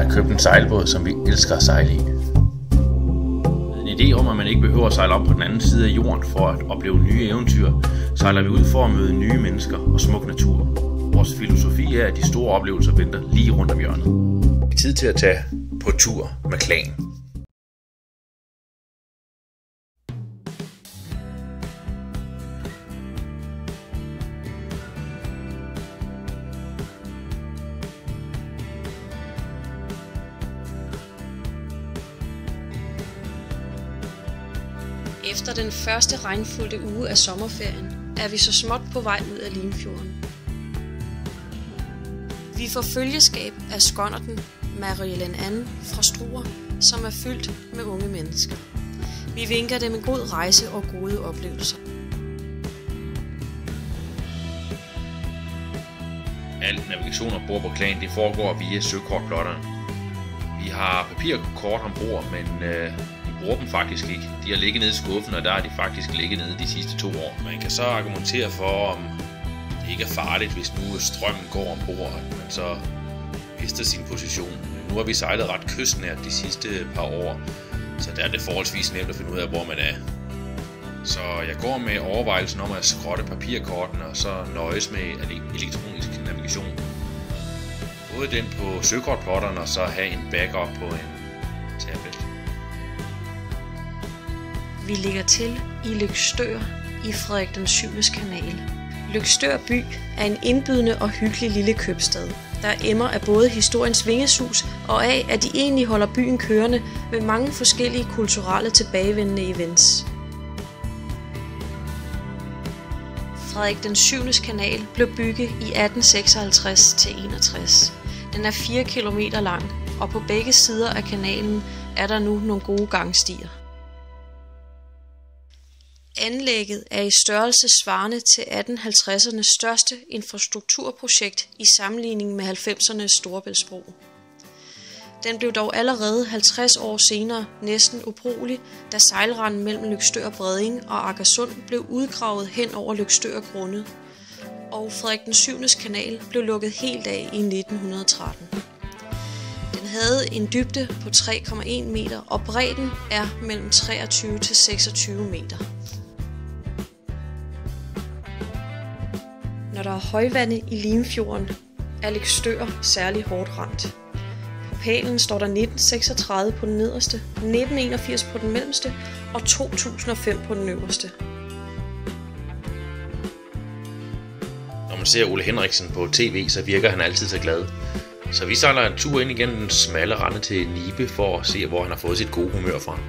har købt en sejlbåd, som vi elsker at sejle i. Med en idé om, at man ikke behøver at sejle op på den anden side af jorden for at opleve nye eventyr, sejler vi ud for at møde nye mennesker og smuk natur. Vores filosofi er, at de store oplevelser venter lige rundt om hjørnet. Det er tid til at tage på tur med Klan. Efter den første regnfulde uge af sommerferien er vi så småt på vej ud af Limfjorden. Vi får følgeskab af skonnerten Marie-Len Anne fra Struer, som er fyldt med unge mennesker. Vi vinker dem en god rejse og gode oplevelser. Al navigation ombord på Klan det foregår via søkortplotterne. Vi har papirkort ombord, men vi bruger dem faktisk ikke. De har ligget nede i skuffen, og der har de faktisk ligget nede de sidste 2 år. Man kan så argumentere for, om det ikke er farligt, hvis nu strømmen går ombord, at man så mister sin position. Nu har vi sejlet ret kystnært de sidste par år, så der er det forholdsvis nemt at finde ud af, hvor man er. Så jeg går med overvejelsen om at skrotte papirkortene og så nøjes med elektronisk navigation. Både den på søkortplotterne og så have en backup på en tablet. Vi ligger til i Løgstør i Frederik den 7. kanal. Løgstør by er en indbydende og hyggelig lille købstad, der emmer af både historiens vingesus og af, at de egentlig holder byen kørende med mange forskellige kulturelle tilbagevendende events. Frederik den 7. kanal blev bygget i 1856-61. Den er 4 kilometer lang, og på begge sider af kanalen er der nu nogle gode gangstier. Anlægget er i størrelse svarende til 1850'ernes største infrastrukturprojekt i sammenligning med 90'ernes Storebæltsbro. Den blev dog allerede 50 år senere næsten ubrugelig, da sejlranden mellem Løgstør Breding og Agersund blev udgravet hen over Løgstør grundet, og Frederik den 7. kanal blev lukket helt af i 1913. Den havde en dybde på 3,1 meter, og bredden er mellem 23 til 26 meter. Når der er højvande i Limfjorden, er Løgstør særlig hårdt ramt. På pælen står der 1936 på den nederste, 1981 på den mellemste og 2005 på den øverste. Når man ser Ole Henriksen på tv, så virker han altid så glad. Så vi sejler en tur ind igennem den smalle rende til Nibe for at se, hvor han har fået sit gode humør fra.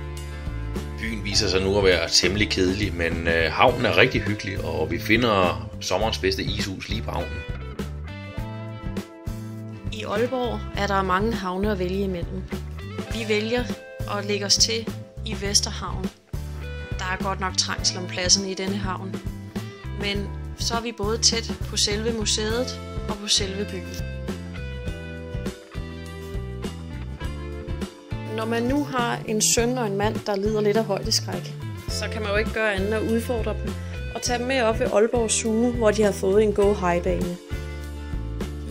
Byen viser sig nu at være temmelig kedelig, men havnen er rigtig hyggelig, og vi finder sommerens bedste ishus lige på havnen. I Aalborg er der mange havne at vælge imellem. Vi vælger at lægge os til i Vesterhavn. Der er godt nok trængsel om pladserne i denne havn, men så er vi både tæt på selve museet og på selve byen. Når man nu har en søn og en mand, der lider lidt af højdeskræk, så kan man jo ikke gøre andet at udfordre dem og tage dem med op ved Aalborg Zoo, hvor de har fået en go-high-bane.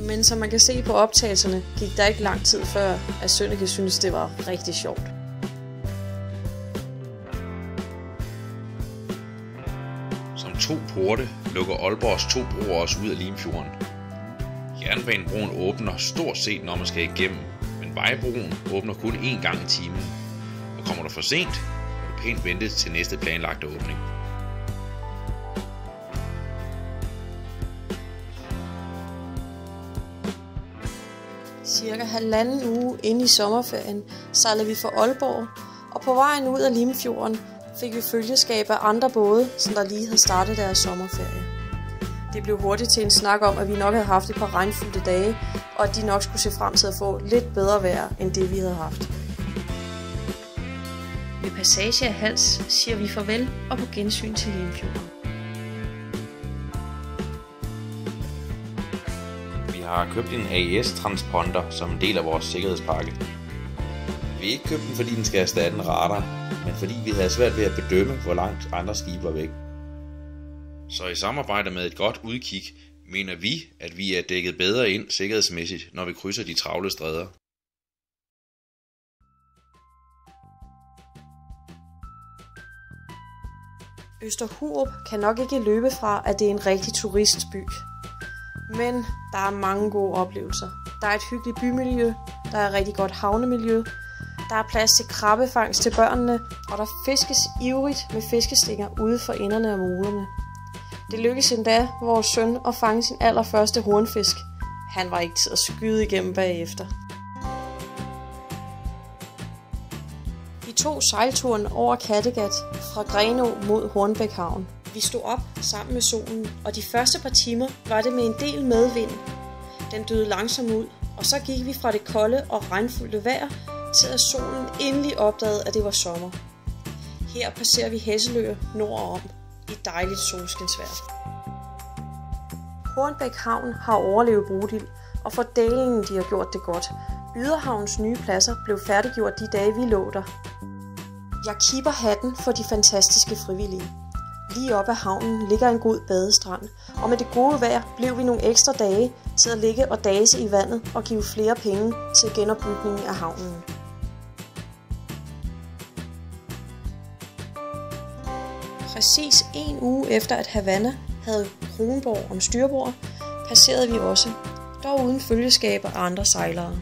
Men som man kan se på optagelserne, gik der ikke lang tid før, at Sønneke synes det var rigtig sjovt. Som 2 porte lukker Aalborgs 2 broer os ud af Limfjorden. Jernbanebroen åbner stort set, når man skal igennem, men vejbroen åbner kun 1 gang i timen. Og kommer du for sent, må du pænt vente til næste planlagte åbning. Cirka 1,5 uge inde i sommerferien sejlede vi fra Aalborg, og på vejen ud af Limfjorden fik vi følgeskab af andre både, som der lige havde startet deres sommerferie. Det blev hurtigt til en snak om, at vi nok havde haft et par regnfulde dage, og at de nok skulle se frem til at få lidt bedre vejr, end det vi havde haft. Ved passage af Hals siger vi farvel og på gensyn til Limfjorden. Vi har købt en AES-transponder som en del af vores sikkerhedspakke. Vi har ikke købt den, fordi den skal erstatte en radar, men fordi vi havde svært ved at bedømme, hvor langt andre skibe var væk. Så i samarbejde med et godt udkig, mener vi, at vi er dækket bedre ind sikkerhedsmæssigt, når vi krydser de travle stræder. Øster Hurup kan nok ikke løbe fra, at det er en rigtig turistby. Men der er mange gode oplevelser. Der er et hyggeligt bymiljø, der er et rigtig godt havnemiljø, der er plads til krabbefangst til børnene, og der fiskes ivrigt med fiskestinger ude for enderne af molerne. Det lykkedes endda vores søn at fange sin allerførste hornfisk. Han var ikke til at skyde igennem bagefter. Vi tog sejlturen over Kattegat fra Grenå mod Hornbæk Havn. Vi stod op sammen med solen, og de første par timer var det med en del medvind. Den døde langsomt ud, og så gik vi fra det kolde og regnfulde vejr til at solen endelig opdagede, at det var sommer. Her passerer vi Hesselø nordom i dejligt solskinsvejr. Hornbæk Havn har overlevet Bodil, og for delen de har gjort det godt. Yderhavns nye pladser blev færdiggjort de dage, vi lå der. Jeg kipper hatten for de fantastiske frivillige. Lige op ad havnen ligger en god badestrand, og med det gode vejr blev vi nogle ekstra dage til at ligge og dase i vandet og give flere penge til genopbygningen af havnen. Præcis en uge efter at Havana havde Kronborg om styrbord, passerede vi også, dog uden følgeskab og andre sejlere.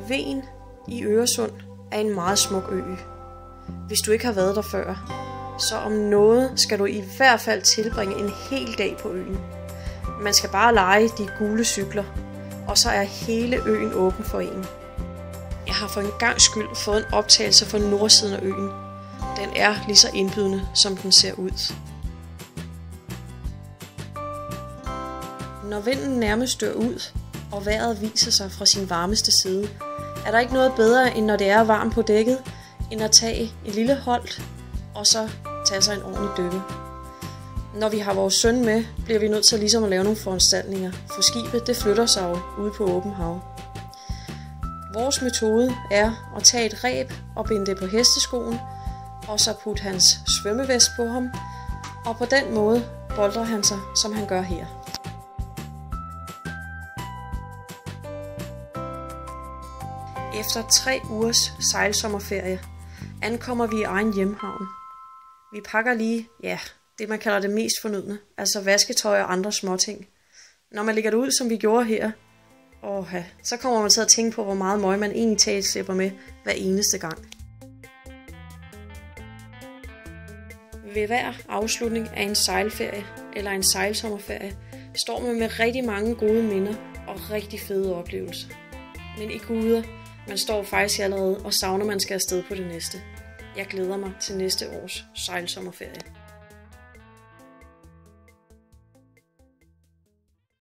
Ven i Øresund er en meget smuk ø. Hvis du ikke har været der før, så om noget skal du i hvert fald tilbringe en hel dag på øen. Man skal bare leje de gule cykler, og så er hele øen åben for en. Jeg har for en gang skyld fået en optagelse fra nordsiden af øen. Den er lige så indbydende, som den ser ud. Når vinden nærmest dør ud, og vejret viser sig fra sin varmeste side, er der ikke noget bedre, end når det er varmt på dækket, end at tage et lille holdt, og så tage sig en ordentlig dykke. Når vi har vores søn med, bliver vi nødt til ligesom at lave nogle foranstaltninger, for skibet det flytter sig jo ude på åben hav. Vores metode er at tage et reb og binde det på hesteskoen, og så putte hans svømmevest på ham, og på den måde boltrer han sig, som han gør her. Efter 3 ugers sejlsommerferie ankommer vi i egen hjemhavn. Vi pakker lige, det man kalder det mest fornødne, altså vasketøj og andre småting. Når man lægger det ud, som vi gjorde her, så kommer man til at tænke på, hvor meget møg man egentlig talt slipper med hver eneste gang. Ved hver afslutning af en sejlferie eller en sejlsommerferie står man med rigtig mange gode minder og rigtig fede oplevelser. Men i guder, man står faktisk allerede og savner, man skal afsted på det næste. Jeg glæder mig til næste års sejlsommerferie.